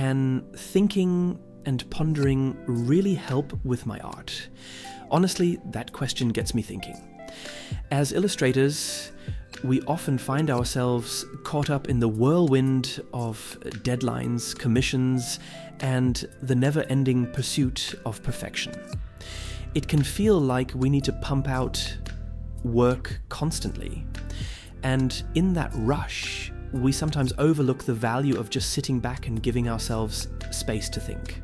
Can thinking and pondering really help with my art? Honestly, that question gets me thinking. As illustrators, we often find ourselves caught up in the whirlwind of deadlines, commissions, and the never-ending pursuit of perfection. It can feel like we need to pump out work constantly. And in that rush, we sometimes overlook the value of just sitting back and giving ourselves space to think.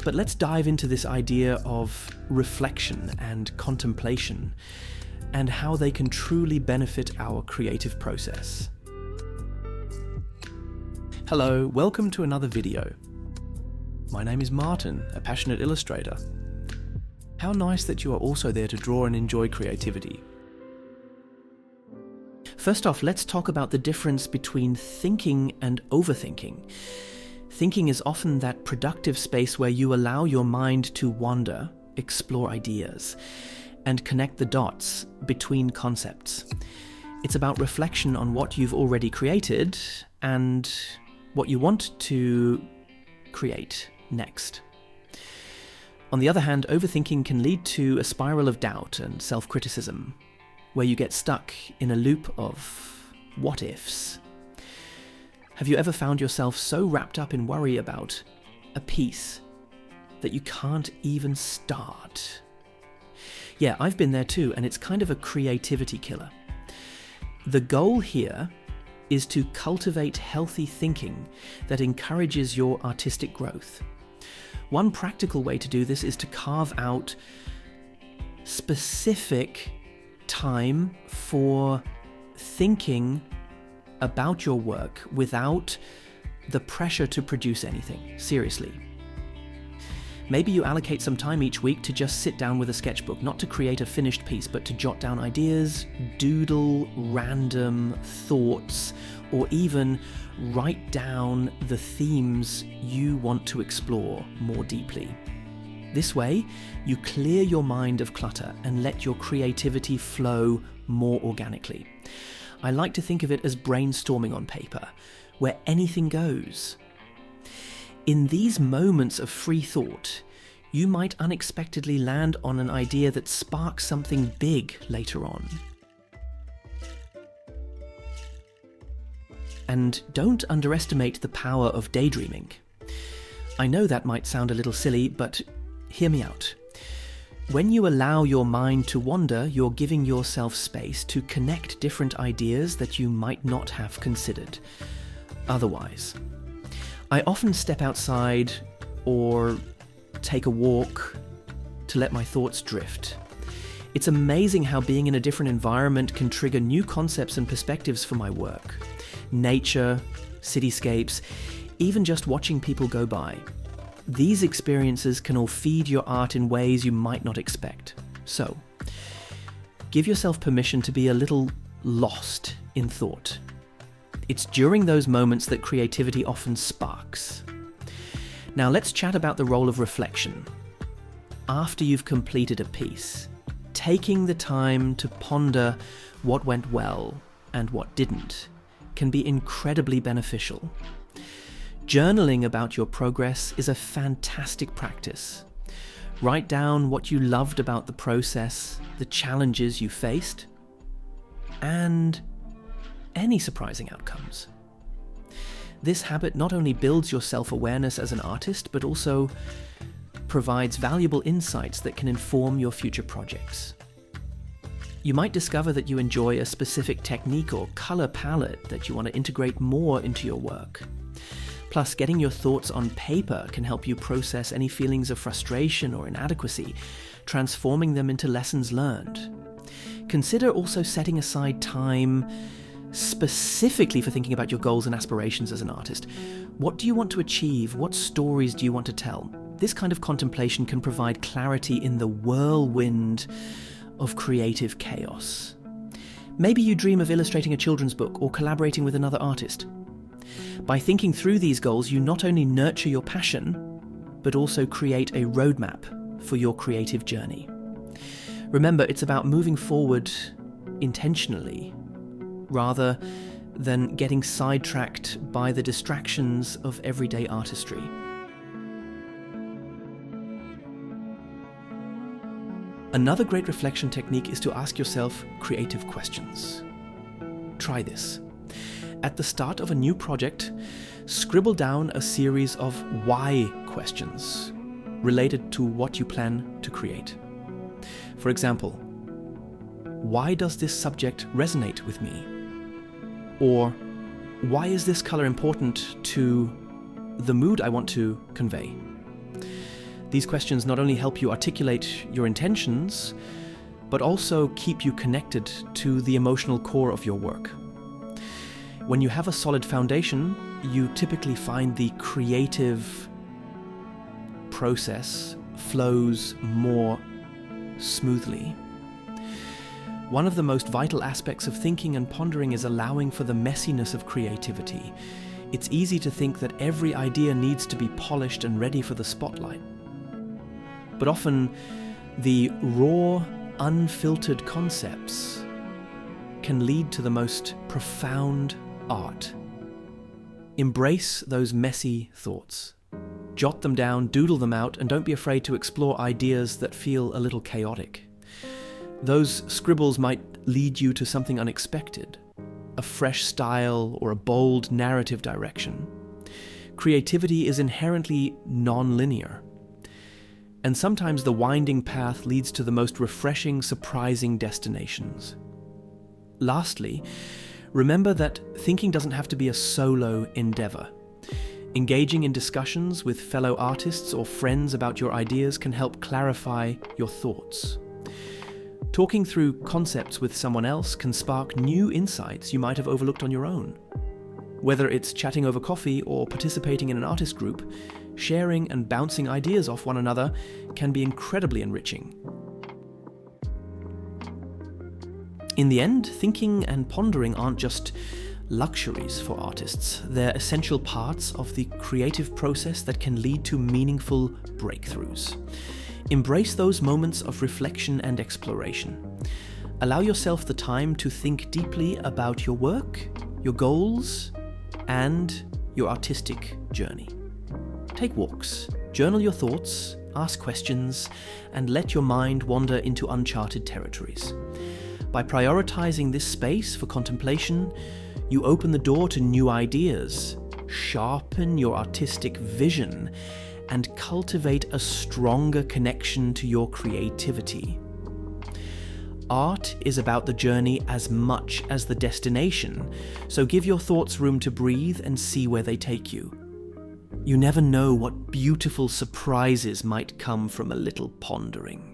But let's dive into this idea of reflection and contemplation and how they can truly benefit our creative process. Hello, welcome to another video. My name is Martin, a passionate illustrator. How nice that you are also there to draw and enjoy creativity. First off, let's talk about the difference between thinking and overthinking. Thinking is often that productive space where you allow your mind to wander, explore ideas, and connect the dots between concepts. It's about reflection on what you've already created and what you want to create next. On the other hand, overthinking can lead to a spiral of doubt and self-criticism, where you get stuck in a loop of what-ifs. Have you ever found yourself so wrapped up in worry about a piece that you can't even start? Yeah, I've been there too, and it's kind of a creativity killer. The goal here is to cultivate healthy thinking that encourages your artistic growth. One practical way to do this is to carve out specific time for thinking about your work without the pressure to produce anything, seriously. Maybe you allocate some time each week to just sit down with a sketchbook, not to create a finished piece, but to jot down ideas, doodle random thoughts, or even write down the themes you want to explore more deeply. This way, you clear your mind of clutter and let your creativity flow more organically. I like to think of it as brainstorming on paper, where anything goes. In these moments of free thought, you might unexpectedly land on an idea that sparks something big later on. And don't underestimate the power of daydreaming. I know that might sound a little silly, but hear me out. When you allow your mind to wander, you're giving yourself space to connect different ideas that you might not have considered otherwise. I often step outside or take a walk to let my thoughts drift. It's amazing how being in a different environment can trigger new concepts and perspectives for my work. Nature, cityscapes, even just watching people go by. These experiences can all feed your art in ways you might not expect. So, give yourself permission to be a little lost in thought. It's during those moments that creativity often sparks. Now let's chat about the role of reflection. After you've completed a piece, taking the time to ponder what went well and what didn't can be incredibly beneficial. Journaling about your progress is a fantastic practice. Write down what you loved about the process, the challenges you faced, and any surprising outcomes. This habit not only builds your self-awareness as an artist, but also provides valuable insights that can inform your future projects. You might discover that you enjoy a specific technique or color palette that you want to integrate more into your work. Plus, getting your thoughts on paper can help you process any feelings of frustration or inadequacy, transforming them into lessons learned. Consider also setting aside time specifically for thinking about your goals and aspirations as an artist. What do you want to achieve? What stories do you want to tell? This kind of contemplation can provide clarity in the whirlwind of creative chaos. Maybe you dream of illustrating a children's book or collaborating with another artist. By thinking through these goals, you not only nurture your passion, but also create a roadmap for your creative journey. Remember, it's about moving forward intentionally, rather than getting sidetracked by the distractions of everyday artistry. Another great reflection technique is to ask yourself creative questions. Try this. At the start of a new project, scribble down a series of why questions related to what you plan to create. For example, why does this subject resonate with me? Or why is this color important to the mood I want to convey? These questions not only help you articulate your intentions, but also keep you connected to the emotional core of your work. When you have a solid foundation, you typically find the creative process flows more smoothly. One of the most vital aspects of thinking and pondering is allowing for the messiness of creativity. It's easy to think that every idea needs to be polished and ready for the spotlight. But often, the raw, unfiltered concepts can lead to the most profound art. Embrace those messy thoughts. Jot them down, doodle them out, and don't be afraid to explore ideas that feel a little chaotic. Those scribbles might lead you to something unexpected, a fresh style or a bold narrative direction. Creativity is inherently non-linear, and sometimes the winding path leads to the most refreshing, surprising destinations. Lastly, remember that thinking doesn't have to be a solo endeavor. Engaging in discussions with fellow artists or friends about your ideas can help clarify your thoughts. Talking through concepts with someone else can spark new insights you might have overlooked on your own. Whether it's chatting over coffee or participating in an artist group, sharing and bouncing ideas off one another can be incredibly enriching. In the end, thinking and pondering aren't just luxuries for artists. They're essential parts of the creative process that can lead to meaningful breakthroughs. Embrace those moments of reflection and exploration. Allow yourself the time to think deeply about your work, your goals, and your artistic journey. Take walks, journal your thoughts, ask questions, and let your mind wander into uncharted territories. By prioritizing this space for contemplation, you open the door to new ideas, sharpen your artistic vision, and cultivate a stronger connection to your creativity. Art is about the journey as much as the destination, so give your thoughts room to breathe and see where they take you. You never know what beautiful surprises might come from a little pondering.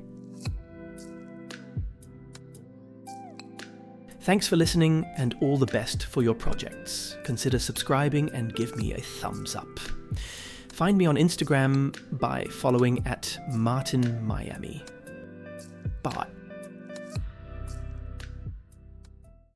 Thanks for listening, and all the best for your projects. Consider subscribing and give me a thumbs up. Find me on Instagram by following @MartinMiami. Bye.